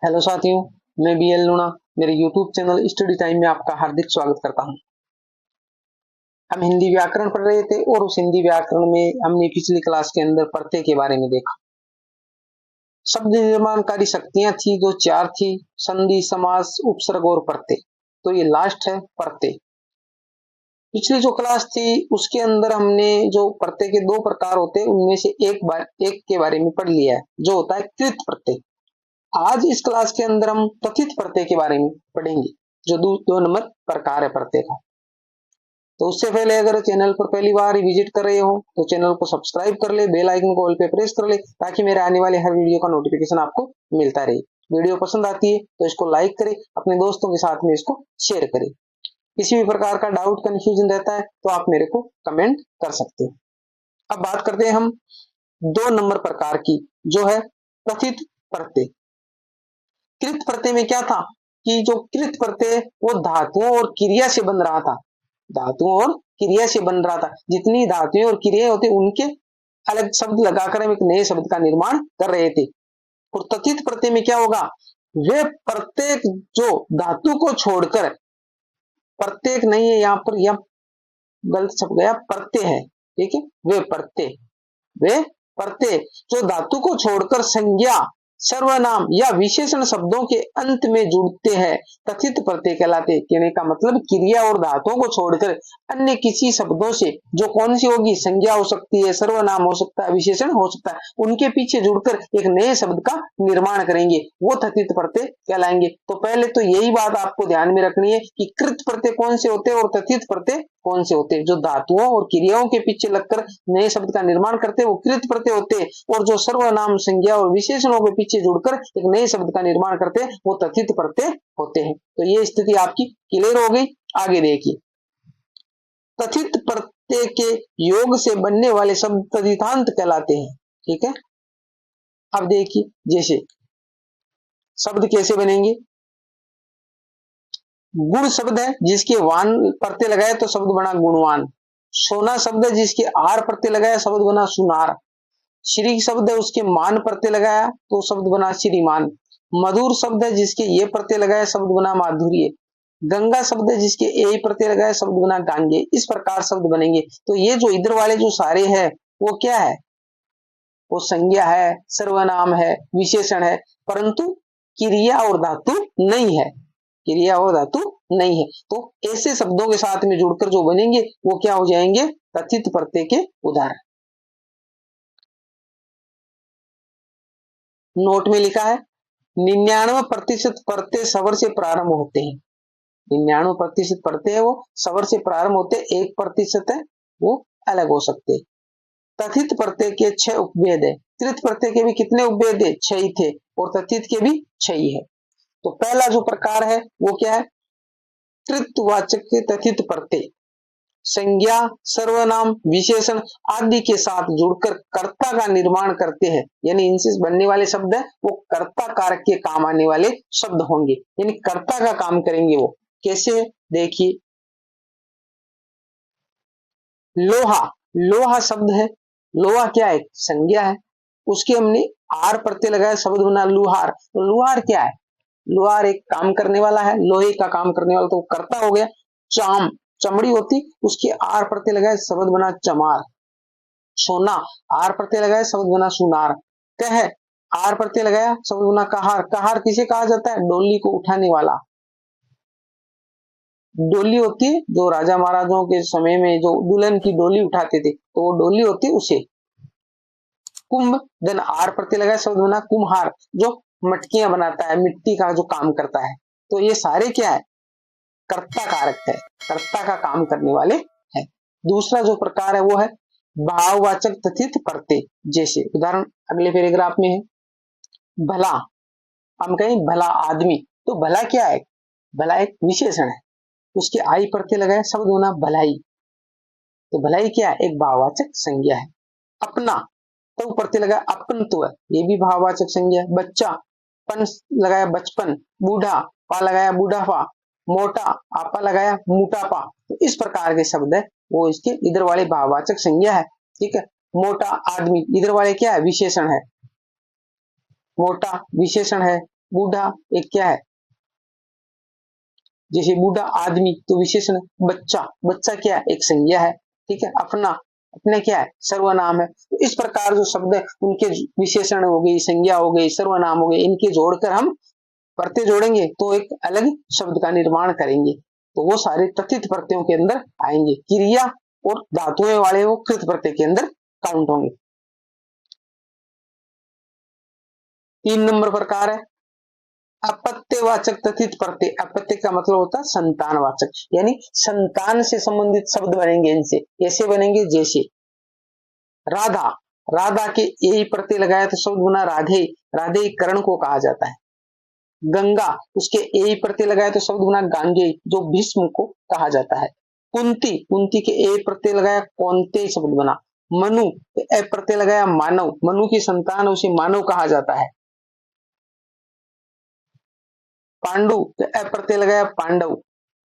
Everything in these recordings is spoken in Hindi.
हेलो साथियों, मैं बीएल लूणा मेरे यूट्यूब चैनल स्टडी टाइम में आपका हार्दिक स्वागत करता हूं। हम हिंदी व्याकरण पढ़ रहे थे और उस हिंदी व्याकरण में हमने पिछली क्लास के अंदर प्रत्यय के बारे में देखा। शब्द निर्माणकारी शक्तियां थी जो चार थी: संधि, समास, उपसर्ग और प्रत्यय। तो ये लास्ट है प्रत्यय। पिछली जो क्लास थी उसके अंदर हमने जो प्रत्यय के दो प्रकार होते हैं उनमें से एक के बारे में पढ़ लिया है, जो होता है कृत प्रत्यय। आज इस क्लास के अंदर हम कथित प्रत्यय के बारे में पढ़ेंगे, जो दो नंबर प्रकार है प्रत्यय का। तो उससे पहले अगर चैनल पर पहली बार विजिट कर रहे हो तो चैनल को सब्सक्राइब कर ले, बेल आइकन को ऑल पे प्रेस कर ले, ताकि मेरे आने वाले हर वीडियो का नोटिफिकेशन आपको मिलता रहे। वीडियो पसंद आती है तो इसको लाइक करें, अपने दोस्तों के साथ में इसको शेयर करें। किसी भी प्रकार का डाउट, कंफ्यूजन रहता है तो आप मेरे को कमेंट कर सकते हैं। अब बात करते हैं हम दो नंबर प्रकार की, जो है कथित प्रत्यय। कृत प्रत्यय में क्या था कि जो कृत प्रत्यय वो धातुओं और क्रिया से बन रहा था। धातुओं और क्रिया से बन रहा था। जितनी धातुएं और क्रियाएं होती उनके अलग शब्द लगाकर हम एक नए शब्द का निर्माण कर रहे थे। और कथित प्रत्यय में क्या होगा, वे प्रत्येक जो धातु को छोड़कर, प्रत्येक नहीं है यहाँ पर, यह गलत छप गया, प्रत्यय है, ठीक है। वे प्रत्यय जो धातु को छोड़कर संज्ञा, सर्वनाम या विशेषण शब्दों के अंत में जुड़ते हैं, कथित प्रत्यय कहलाते। कहने का मतलब क्रिया और धातुओं को छोड़कर अन्य किसी शब्दों से, जो कौन सी होगी, संज्ञा हो सकती है, सर्वनाम हो सकता है, विशेषण हो सकता है, उनके पीछे जुड़कर एक नए शब्द का निर्माण करेंगे, वो कथित प्रत्यय कहलाएंगे। तो पहले तो यही बात आपको ध्यान में रखनी है कि कृत प्रत्यय कौन से होते हैं और कथित प्रत्यय कौन से होते हैं। जो धातुओं और क्रियाओं के पीछे लगकर नए शब्द का निर्माण करते हैं वो कृत प्रत्यय होते हैं, और जो सर्वनाम, संज्ञा और विशेषणों के पीछे जुड़कर एक नए शब्द का निर्माण करते हैं वो कथित प्रत्यय होते हैं। तो ये स्थिति आपकी क्लियर हो गई। आगे देखिए, कथित प्रत्यय के योग से बनने वाले शब्द तदितांत कहलाते हैं, ठीक है। अब देखिए, जैसे शब्द कैसे बनेंगे। गुण शब्द है जिसके वान प्रत्यय लगाए तो शब्द बना गुणवान। सोना शब्द है जिसके आर प्रत्यय लगाया शब्द बना सुनार। श्री शब्द है उसके मान प्रत्यय लगाया तो शब्द बना श्रीमान। मधुर शब्द है जिसके ये प्रत्यय लगाया शब्द बना माधुर्य। गंगा शब्द है जिसके ए प्रत्यय लगाया शब्द बना गांगे। इस प्रकार शब्द बनेंगे। तो ये जो इधर वाले जो सारे है वो क्या है, वो संज्ञा है, सर्वनाम है, विशेषण है, परंतु क्रिया और धातु नहीं है। क्रिया और धातु नहीं है। तो ऐसे शब्दों के साथ में जुड़कर जो बनेंगे वो क्या हो जाएंगे, कथित प्रत्यय के उदाहरण। नोट में लिखा है 99% प्रत्यय स्वर से प्रारंभ होते हैं। 99% प्रत्यय है वो स्वर से प्रारंभ होते, 1% है वो अलग हो सकते। कथित प्रत्यय के 6 उपभेद है। कृत प्रत्यय के भी कितने उपभेद है, 6 ही थे, और कथित के भी 6 ही है। तो पहला जो प्रकार है वो क्या है, कृतवाचक के कथित प्रत्यय संज्ञा, सर्वनाम, विशेषण आदि के साथ जुड़कर कर्ता का निर्माण करते हैं। यानी इनसे बनने वाले शब्द है वो कर्ता कारक के काम आने वाले शब्द होंगे, यानी कर्ता का काम करेंगे। वो कैसे, देखिए, लोहा, लोहा शब्द है, लोहा क्या है, संज्ञा है, उसके हमने आर प्रत्यय लगाया शब्द बना लुहार। तो लुहार क्या है, लुहार एक काम करने वाला है, लोहे का काम करने वाला, तो कर्ता हो गया। चाम, चमड़ी होती, उसके आर प्रत्यय लगाए शब्द बना चमार। सोना, आर प्रत्यय लगाया शब्द बना सुनार। कह, आर प्रत्यय लगाया शब्द बना कहार। कहार किसे कहा जाता है, डोली को उठाने वाला। डोली होती है जो राजा महाराजाओं के समय में जो दुल्हन की डोली उठाते थे, तो वो डोली होती है उसे। कुंभ, देन आर प्रत्यय लगाया शब्द बना कुम्हार, जो मटकियां बनाता है, मिट्टी का जो काम करता है। तो ये सारे क्या है, कर्ता कारक है, कर्ता का काम करने वाले हैं। दूसरा जो प्रकार है वो है भाववाचक कथित प्रत्यय। जैसे उदाहरण अगले पैराग्राफ में है, भला, हम कहें भला आदमी, तो भला क्या है, भला एक विशेषण है, उसके आई प्रत्यय लगाए शब्द बना भलाई। तो भलाई क्या है, एक भाववाचक संज्ञा है। अपना, तो प्रत्यय लगाया अपन, तो है, ये भी भाववाचक संज्ञा है। बच्चा, पन लगाया बचपन। बूढ़ा, पा लगाया बूढ़ापा। मोटा, आपा लगाया मोटापा। तो इस प्रकार के शब्द है वो इसके इधर वाले भाववाचक संज्ञा है, ठीक है। मोटा आदमी, इधर वाले क्या है, विशेषण है, मोटा विशेषण है। बूढ़ा एक क्या है, जैसे बूढ़ा आदमी तो विशेषण, बच्चा, बच्चा क्या है, एक संज्ञा है, ठीक है। अपना, अपने क्या है, सर्वनाम है। तो इस प्रकार जो शब्द है उनके विशेषण हो गई, संज्ञा हो गई, सर्वनाम हो गए, इनके जोड़कर हम प्रत्यय जोड़ेंगे तो एक अलग शब्द का निर्माण करेंगे। तो वो सारे तथित प्रत्ययों के अंदर आएंगे। क्रिया और धातुएं वाले वो कृत प्रत्यय के अंदर काउंट होंगे। 3 नंबर प्रकार है अपत्यवाचक तथित प्रत्यय। अपत्य का मतलब होता है संतानवाचक, यानी संतान से संबंधित शब्द बनेंगे इनसे। ऐसे बनेंगे जैसे राधा, राधा के यही प्रत्यय लगाया तो शब्द बना राधे, राधे कर्ण को कहा जाता है। गंगा, उसके यही प्रत्यय लगाया तो शब्द बना गांगे, जो भीष्म को कहा जाता है। कुंती, कुंती के ए प्रत्यय लगाया कौनते शब्द बना। मनु, ए प्रत्यय लगाया मानव, मनु की संतान उसे मानव कहा जाता है। पांडु के ए प्रत्यय लगाया पांडव,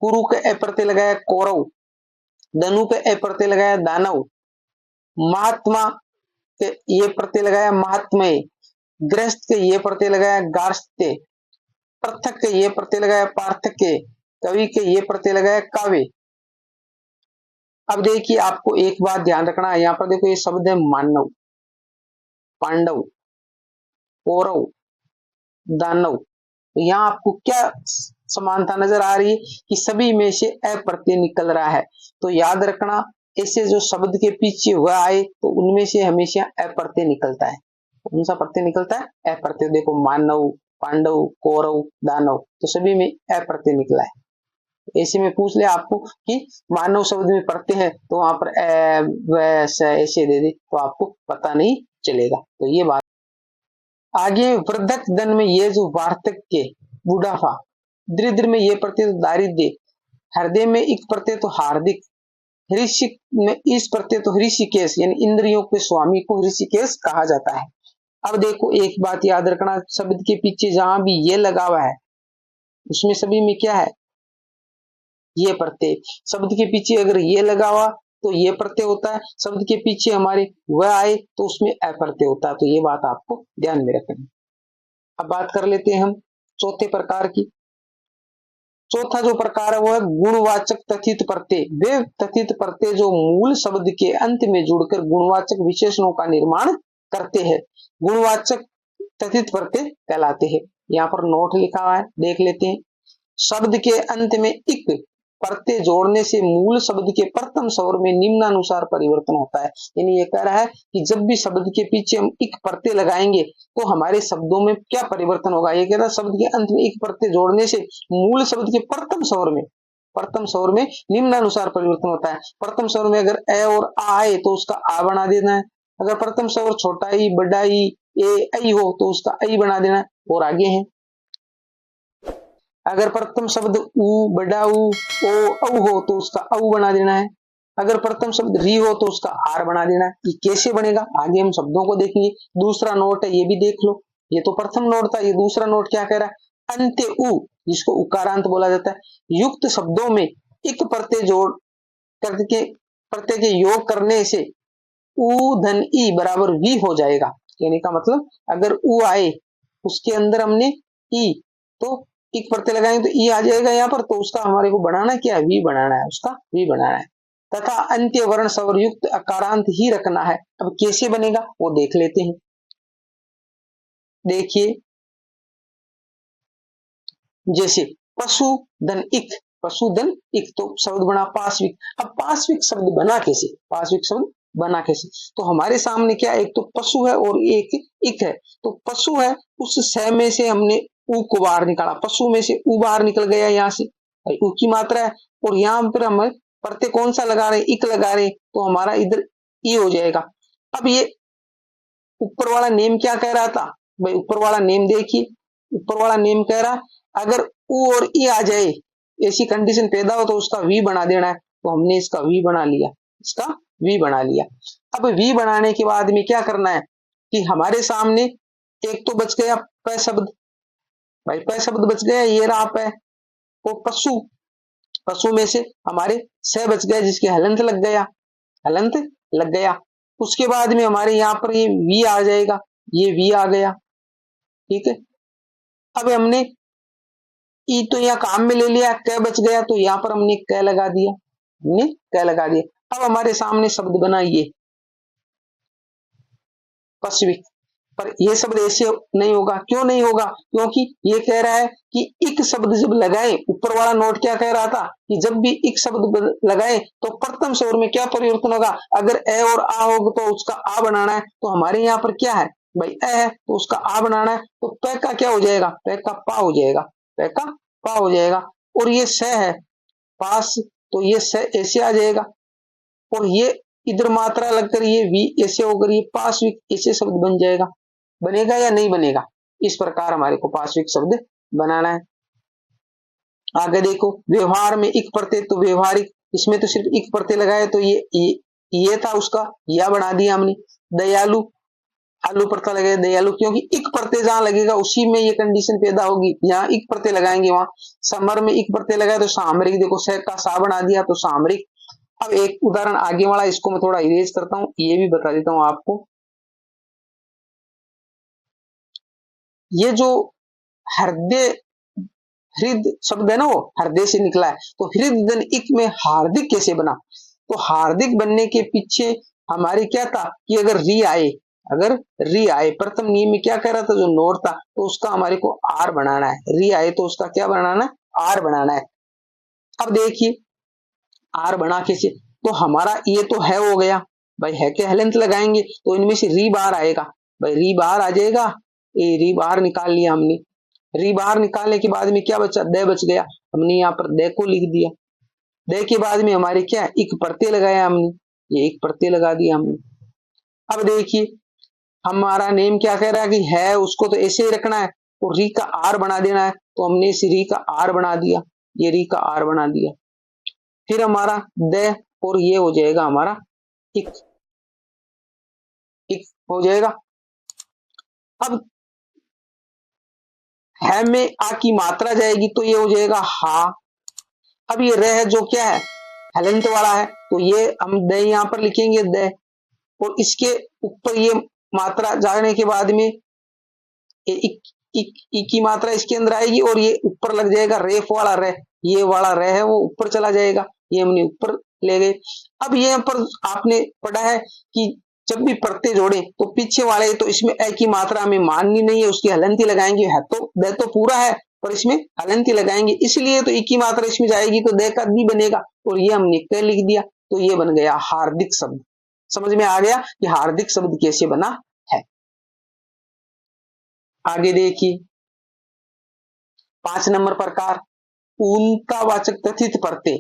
कुरु के ए प्रत्यय लगाया कौरव, धनु के ए प्रत्यय लगाया दानव, महात्मा के ये प्रत्यय लगाया महात्मय, गृहस्थ के ये प्रत्यय लगाया गार्हस्थ्य, पृथक के ये प्रत्यय लगाया पार्थक्य, कवि के ये प्रत्यय लगाया काव्य। अब देखिए आपको एक बात ध्यान रखना है, यहाँ पर देखो ये शब्द है मानव, पांडव, कौरव, दानव। तो यहाँ आपको क्या समानता नजर आ रही है कि सभी में से अ प्रत्यय निकल रहा है। तो याद रखना ऐसे जो शब्द के पीछे हुआ आए तो उनमें से हमेशा अ प्रत्यय निकलता है। कौन सा प्रत्यय निकलता है? अ प्रत्यय। देखो मानव, पांडव, कौरव, दानव, तो सभी में अ प्रत्यय निकला है। ऐसे में पूछ ले आपको कि मानव शब्द में प्रत्यय है तो वहां पर ऐसे दे दे तो आपको पता नहीं चलेगा। तो ये बात। आगे वृद्धक धन में ये जो वार्धक्य, बुढ़ापा, दरिद्र में ये प्रत्यय तो दारिद्र्य, हृदय में इक प्रत्यय तो हार्दिक, ऋषिक में इस प्रत्यय तो ऋषिकेश, यानी इंद्रियों के स्वामी को ऋषिकेश कहा जाता है। अब देखो एक बात याद रखना, शब्द के पीछे जहां भी ये लगा हुआ है उसमें सभी में क्या है? ये प्रत्यय। शब्द के पीछे अगर ये लगा हुआ तो ये प्रत्यय होता है, शब्द के पीछे हमारे वह आए तो उसमें अप्रत्यय होता है। तो ये बात आपको ध्यान में रखनी। अब बात कर लेते हैं हम चौथे प्रकार की। चौथा जो प्रकार है वो है गुणवाचक तथित प्रत्यय। वे तथित प्रत्यय जो मूल शब्द के अंत में जुड़कर गुणवाचक विशेषणों का निर्माण करते हैं, गुणवाचक तथित प्रत्यय कहलाते हैं। यहाँ पर नोट लिखा हुआ है, देख लेते हैं। शब्द के अंत में इक प्रत्यय जोड़ने से मूल शब्द के प्रथम स्वर में निम्नानुसार परिवर्तन होता है। यानी ये कह रहा है कि जब भी शब्द के पीछे हम इक प्रत्यय लगाएंगे तो हमारे शब्दों में क्या परिवर्तन होगा। ये कह रहा है शब्द के अंत में इक प्रत्यय जोड़ने से मूल शब्द के प्रथम स्वर में निम्नानुसार परिवर्तन होता है। प्रथम स्वर में अगर ए और आ आए तो उसका आ बना देना है। अगर प्रथम स्वर छोटा ई, बड़ा ई, ए, ऐ हो तो उसका ऐ बना देना है। और आगे है अगर प्रथम शब्द उ, बड़ा उ, ओ, औ हो तो उसका औ बना देना है। अगर प्रथम शब्द री हो तो उसका आर बना देना है। ये कैसे बनेगा आगे हम शब्दों को देखेंगे। दूसरा नोट है, ये भी देख लो। ये तो प्रथम नोट था, ये दूसरा नोट क्या कह रहा है? अंत्य उ, जिसको उकारांत बोला जाता है, युक्त शब्दों में इक प्रत्यय जोड़ करके प्रत्यय के योग करने से उ धन ई बराबर वी हो जाएगा। यानी का मतलब अगर उ आए उसके अंदर हमने ई तो एक प्रत्यय लगाएंगे तो ई आ जाएगा यहाँ पर। तो उसका हमारे को बनाना क्या है? वी बनाना है, उसका वी बनाना है। तथा अंत्य वर्ण स्वर युक्त अकारांत ही रखना है। अब कैसे बनेगा वो देख लेते हैं। देखिए जैसे पशु धन इक, पशु धन इक तो शब्द बना पाश्विक। अब पाश्विक शब्द बना कैसे? पाश्विक शब्द बना कैसे? तो हमारे सामने क्या, एक तो पशु है और एक इक है। तो पशु है, उस स में से हमने उ को बाहर निकाला, पशु में से उ बाहर निकल गया यहाँ से, उ की मात्रा है। और यहाँ पर हम प्रत्यय कौन सा लगा रहे हैं? इक लगा रहे हैं, तो हमारा इधर ई हो जाएगा। अब ये ऊपर वाला नेम क्या कह रहा था भाई? ऊपर वाला नेम देखिए, ऊपर वाला नेम कह रहा अगर उ और ई आ जाए, ऐसी कंडीशन पैदा हो तो उसका वी बना देना है। तो हमने इसका वी बना लिया, इसका वी बना लिया। अब वी बनाने के बाद में क्या करना है कि हमारे सामने एक तो बच गया प शब्द, भाई प शब्द बच गया, ये रहा प। तो पशु, पशु में से हमारे स बच गया जिसके हलंत लग गया, हलंत लग गया। उसके बाद में हमारे यहाँ पर ये वी आ जाएगा, ये वी आ गया, ठीक है। अब हमने ई तो यहाँ काम में ले लिया, क बच गया तो यहाँ पर हमने क लगा दिया, हमने क लगा दिया। अब हमारे सामने शब्द बना ये पश्विक, पर ये शब्द ऐसे नहीं होगा। क्यों नहीं होगा? क्योंकि ये कह रहा है कि इक शब्द जब लगाए, ऊपर वाला नोट क्या कह रहा था कि जब भी इक शब्द लगाए तो प्रथम स्वर में क्या परिवर्तन होगा? अगर ए और आ होगा तो उसका आ बनाना है, तो हमारे यहाँ पर क्या है भाई, ए है तो उसका आ बनाना है, तो प का क्या हो जाएगा? प का पा हो जाएगा, प का पा हो जाएगा। और ये स है पास, तो ये स ऐसे आ जाएगा, और ये इधर मात्रा लगकर ये वी ऐसे होकर ये पाश्विक ऐसे शब्द बन जाएगा। बनेगा या नहीं बनेगा? इस प्रकार हमारे को पाश्विक शब्द बनाना है। आगे देखो, व्यवहार में इक प्रत्यय, तो व्यवहारिक, इसमें तो सिर्फ इक प्रत्यय लगाए, तो ये था उसका, या बना दिया हमने। दयालु, आलू प्रत्यय लगे दयालु, क्योंकि इक प्रत्यय जहां लगेगा उसी में ये कंडीशन पैदा होगी, जहां इक प्रत्यय लगाएंगे वहां। समर में इक प्रत्यय लगाए तो सामरिक, देखो स का सा बना दिया तो सामरिक। अब एक उदाहरण आगे वाला, इसको मैं थोड़ा इरेज करता हूं, ये भी बता देता हूं आपको। ये जो हृदय, हृदय शब्द है ना, वो हृदय से निकला है, तो हृदय इक में हार्दिक कैसे बना? तो हार्दिक बनने के पीछे हमारी क्या था कि अगर री आए, अगर री आए, प्रथम नियम में क्या कह रहा था, जो नोट था, तो उसका हमारे को आर बनाना है। री आए तो उसका क्या बनाना है? आर बनाना है। अब देखिए आर बना कैसे, तो हमारा ये तो है हो गया भाई, है के हलंत लगाएंगे तो इनमें से री बाहर आएगा भाई, री बाहर आ जाएगा, ये री बाहर निकाल लिया हमने। री बाहर निकालने के बाद में क्या बचा? दे बच गया, हमने यहाँ पर दे को लिख दिया। दे के बाद में हमारे क्या, एक प्रत्यय लगाया हमने, ये एक प्रत्यय लगा दिया हमने। अब देखिए हमारा नेम क्या कह रहा है कि है उसको तो ऐसे ही रखना है, और री का आर बना देना है, तो हमने इस री का आर बना दिया, ये री का आर बना दिया। फिर हमारा दे, और ये हो जाएगा हमारा इक, इक हो जाएगा। अब है में आ की मात्रा जाएगी तो ये हो जाएगा हा। अब ये रह जो क्या है, हलंत वाला है, तो ये हम दे यहां पर लिखेंगे दे, और इसके ऊपर ये मात्रा जाने के बाद में इक की मात्रा इसके अंदर आएगी, और ये ऊपर लग जाएगा रेफ वाला रह, ये वाला रह है वो ऊपर चला जाएगा, ये हमने ऊपर ले गए। अब ये पर आपने पढ़ा है कि जब भी प्रत्यय जोड़े तो पीछे वाले, तो इसमें ए की मात्रा हमें माननी नहीं है, उसकी हलंती लगाएंगे, है तो दे तो पूरा है पर इसमें हलंती लगाएंगे, इसलिए तो एक की मात्रा इसमें जाएगी तो दे का दी बनेगा, और ये हमने क लिख दिया, तो ये बन गया हार्दिक शब्द। समझ में आ गया कि हार्दिक शब्द कैसे बना है। आगे देखिए 5 नंबर प्रकार, ऊनतावाचक तथित प्रत्यय।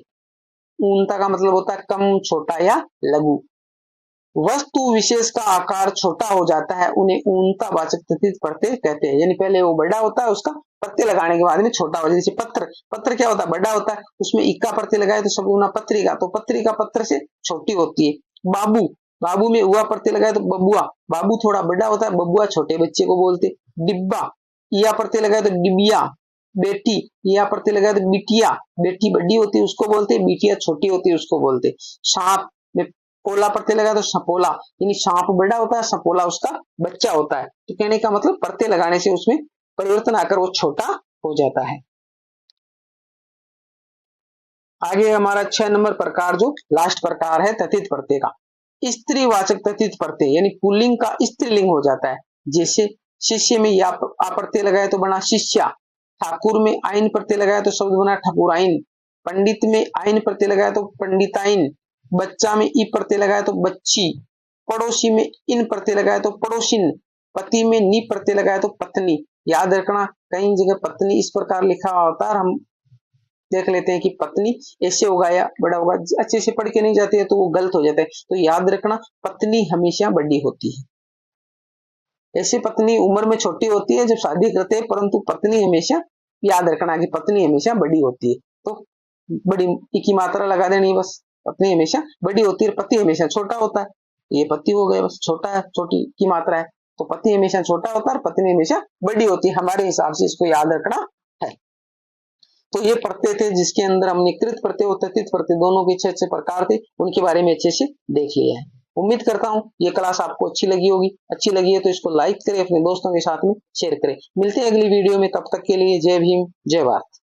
ऊनता का मतलब होता है कम, छोटा या लघु। वस्तु विशेष का आकार छोटा हो जाता है, उन्हें ऊनतावाचक तथित प्रत्यय कहते हैं। यानी पहले वो बड़ा होता है, उसका प्रत्यय लगाने के बाद में छोटा हो जाता है। जैसे पत्र, पत्र क्या होता है? बड़ा होता है, उसमें इक्का प्रत्यय लगाए तो शब्द बना पत्रिका, तो पत्रिका पत्र से छोटी होती है। बाबू, बाबू में हुआ प्रत्यय लगाए तो बबुआ, बाबू थोड़ा बड़ा होता है, बबुआ छोटे बच्चे को बोलते। डिब्बा, या प्रत्यय लगाए तो डिबिया। बेटी, या प्रत्यय लगाए तो बिटिया, बेटी बड़ी होती है उसको बोलते, बिटिया छोटी होती है उसको बोलते। सांप में पोला प्रत्यय लगा तो सपोला, यानी सांप बड़ा होता है, सपोला उसका बच्चा होता है। तो कहने का मतलब प्रत्यय लगाने से उसमें परिवर्तन आकर वो छोटा हो जाता है। आगे हमारा 6 नंबर प्रकार जो लास्ट प्रकार है तथित प्रत्यय का, स्त्रीवाचक तथित प्रत्यय, यानी पुल्लिंग का स्त्रीलिंग हो जाता है। जैसे शिष्य में या प्रत्यय लगाए तो बना शिष्या, ठाकुर में आइन प्रत्यय लगाया तो शब्द बना ठकुराइन, पंडित में आइन प्रत्यय लगाया तो पंडिताइन, बच्चा में ई प्रत्यय लगाया तो बच्ची, पड़ोसी में इन प्रत्यय लगाया तो पड़ोसिन, पति में नी प्रत्यय लगाया तो पत्नी। याद रखना कई जगह पत्नी इस प्रकार लिखा होता है, हम देख लेते हैं कि पत्नी ऐसे होगा या बड़ा होगा, अच्छे से पढ़ के नहीं जाती है तो वो गलत हो जाता है। तो याद रखना पत्नी हमेशा बड़ी होती है। ऐसे पत्नी उम्र में छोटी होती है जब शादी करते हैं, परंतु पत्नी हमेशा, याद रखना कि पत्नी हमेशा बड़ी होती है। तो बड़ी की मात्रा लगा देनी बस, पत्नी हमेशा बड़ी होती है, पति हमेशा छोटा होता है। ये पति हो गया, बस छोटा है, छोटी की मात्रा है, तो पति हमेशा छोटा होता है, पत्नी हमेशा बड़ी होती है। हमारे हिसाब से इसको याद रखना है। तो ये प्रत्यय थे जिसके अंदर हमने कृत प्रत्यय और तथित प्रत्यय दोनों के 6 प्रकार थे, उनके बारे में अच्छे से देख लिया है। उम्मीद करता हूँ ये क्लास आपको अच्छी लगी होगी। अच्छी लगी है तो इसको लाइक करें, अपने दोस्तों के साथ में शेयर करें। मिलते हैं अगली वीडियो में, तब तक के लिए जय भीम, जय भारत।